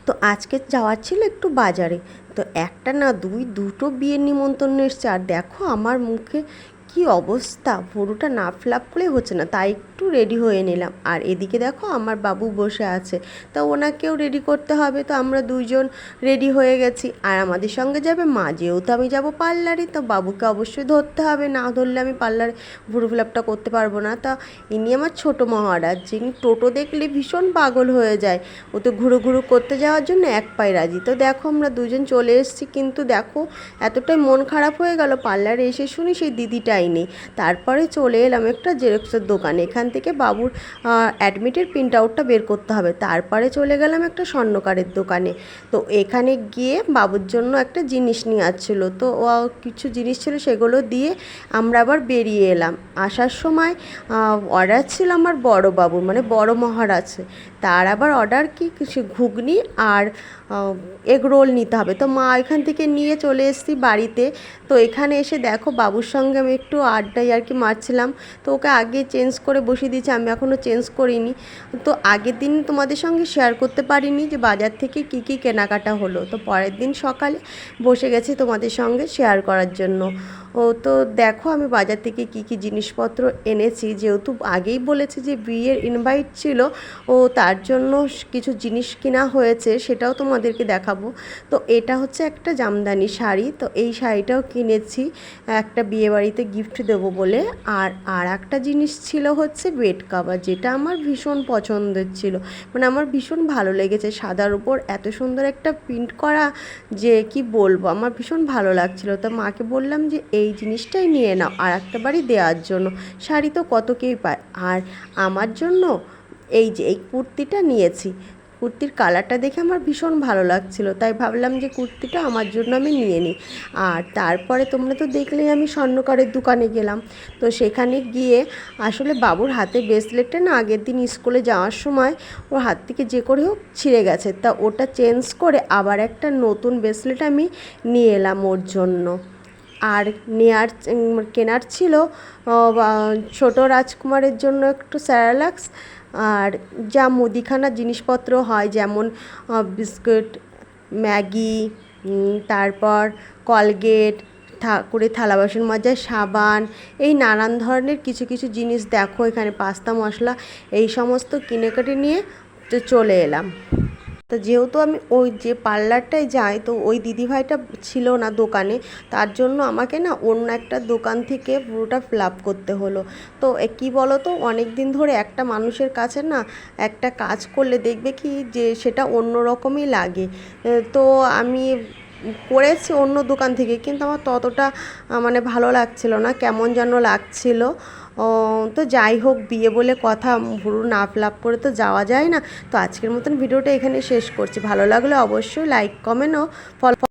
তো আজকে যাওয়ার ছিল একটু বাজারে। তো একটা না দুটো বিয়ের নিমন্ত্রণ এসছে, আর দেখো আমার মুখে কি অবস্থা, পুরোটা না ফ্লাপ করে হচ্ছে না, তাই একটু রেডি হয়ে নিলাম। আর এদিকে দেখো আমার বাবু বসে আছে, তো ওনাকেও রেডি করতে হবে। তো আমরা দুইজন রেডি হয়ে গেছি, আর আমাদের সঙ্গে যাবে মা, যেহেতু আমি যাব পার্লারে, তো বাবুকে অবশ্যই ধরতে হবে, না ধরলে আমি পার্লারে ভুরু ফ্লাপটা করতে পারবো না। তা ইনি আমার ছোটো মহারাজ, যিনি টোটো দেখলে ভীষণ পাগল হয়ে যায়, ও তো ঘুরু ঘুরু করতে যাওয়ার জন্য এক পায়ে রাজি। তো দেখো আমরা দুজন চলে এসেছি, কিন্তু দেখো এতটাই মন খারাপ হয়ে গেল, পার্লারে এসে শুনি সেই দিদিটাই নেই। তারপরে চলে এলাম একটা জেরক্সের দোকানে, এখান থেকে বাবুর অ্যাডমিটের প্রিন্ট আউটটা বের করতে হবে। তারপরে চলে গেলাম একটা স্বর্ণকারের দোকানে। তো এখানে গিয়ে বাবুর জন্য একটা জিনিস নিয়ে আসছিলো, তো ও কিছু জিনিস ছিল সেগুলো দিয়ে আমরা আবার বেরিয়ে এলাম। আসার সময় অর্ডার ছিল আমার বড় বাবুর, মানে বড় মহারাজ, তার আবার অর্ডার কি কিছু ঘুগনি আর এগ রোল নিতে হবে। তো মা এখান থেকে নিয়ে চলে এসেছি বাড়িতে। তো এখানে এসে দেখো বাবুর সঙ্গে আমি একটু আড্ডায় আর কি মারছিলাম। তো ওকে আগে চেঞ্জ করে বসিয়ে দিয়েছি, আমি এখনও চেঞ্জ করিনি। তো আগের দিন তোমাদের সঙ্গে শেয়ার করতে পারিনি যে বাজার থেকে কি কি কেনাকাটা হলো, তো পরের দিন সকালে বসে গেছি তোমাদের সঙ্গে শেয়ার করার জন্য। ও তো দেখো আমি বাজার থেকে কি কি জিনিসপত্র এনেছি, যেহেতু আগেই বলেছি যে বিয়ের ইনভাইট ছিল, ও তার জন্য কিছু জিনিস কিনা হয়েছে, সেটাও তোমাদেরকে দেখাবো। তো এটা হচ্ছে একটা জামদানি শাড়ি, তো এই শাড়িটাও কিনেছি একটা বিয়েবাড়িতে গিফট দেবো বলে। আর একটা জিনিস ছিল হচ্ছে বেড কাভার, যেটা আমার ভীষণ পছন্দের ছিল, মানে আমার ভীষণ ভালো লেগেছে, সাদার উপর এত সুন্দর একটা প্রিন্ট করা, যে কি বলবো, আমার ভীষণ ভালো লাগছিলো। তো মাকে বললাম যে এই জিনিসটাই নিয়ে নাও আর একটা বাড়ি দেওয়ার জন্য, শাড়ি তো কত কেই পায়। আর আমার জন্য এই যে এই কুর্তিটা নিয়েছি, কুর্তির কালারটা দেখে আমার ভীষণ ভালো লাগছিল, তাই ভাবলাম যে কুর্তিটা আমার জন্য আমি নিয়ে নিই। আর তারপরে তোমরা তো দেখলেই আমি স্বর্ণকারের দোকানে গেলাম। তো সেখানে গিয়ে আসলে বাবুর হাতে ব্রেসলেটটা না আগের দিন স্কুলে যাওয়ার সময় ওর হাত থেকে যে করে হোক ছিঁড়ে গেছে, তা ওটা চেঞ্জ করে আবার একটা নতুন ব্রেসলেট আমি নিয়ে এলাম ওর জন্য। আর কেনার ছিল ছোট রাজকুমারের জন্য একটু স্যারালাক্স, আর যা মুদিখানার জিনিসপত্র হয়, যেমন বিস্কুট, ম্যাগি, তারপর কলগেট, ঠাকুরের থালা বাসন মাজার সাবান, এই নানান ধরনের কিছু কিছু জিনিস দেখো এখানে পাস্তা মশলা, এই সমস্ত কিনেকাটি নিয়ে তো চলে এলাম। তো যেহেতু আমি ওই যে পার্লারটায় যাই, তো ওই দিদিভাইটা ছিল না দোকানে, তার জন্য আমাকে না অন্য একটা দোকান থেকে পুরোটা ফিল আপ করতে হলো। তো কী বলো তো, অনেক দিন ধরে একটা মানুষের কাছে না একটা কাজ করলে দেখবে কি যে সেটা অন্য রকমই লাগে। তো আমি করেছি অন্য দোকান থেকে, কিন্তু আমার ততটা মানে ভালো লাগছিল না, কেমন যেন লাগছিল। তো যাই হোক, বিয়ে বলে কথা, ভুরু না ফ্লাপ করে তো যাওয়া যায় না। তো আজকের মতন ভিডিওটা এখানে শেষ করছি, ভালো লাগলে অবশ্যই লাইক, কমেন্ট ও ফলো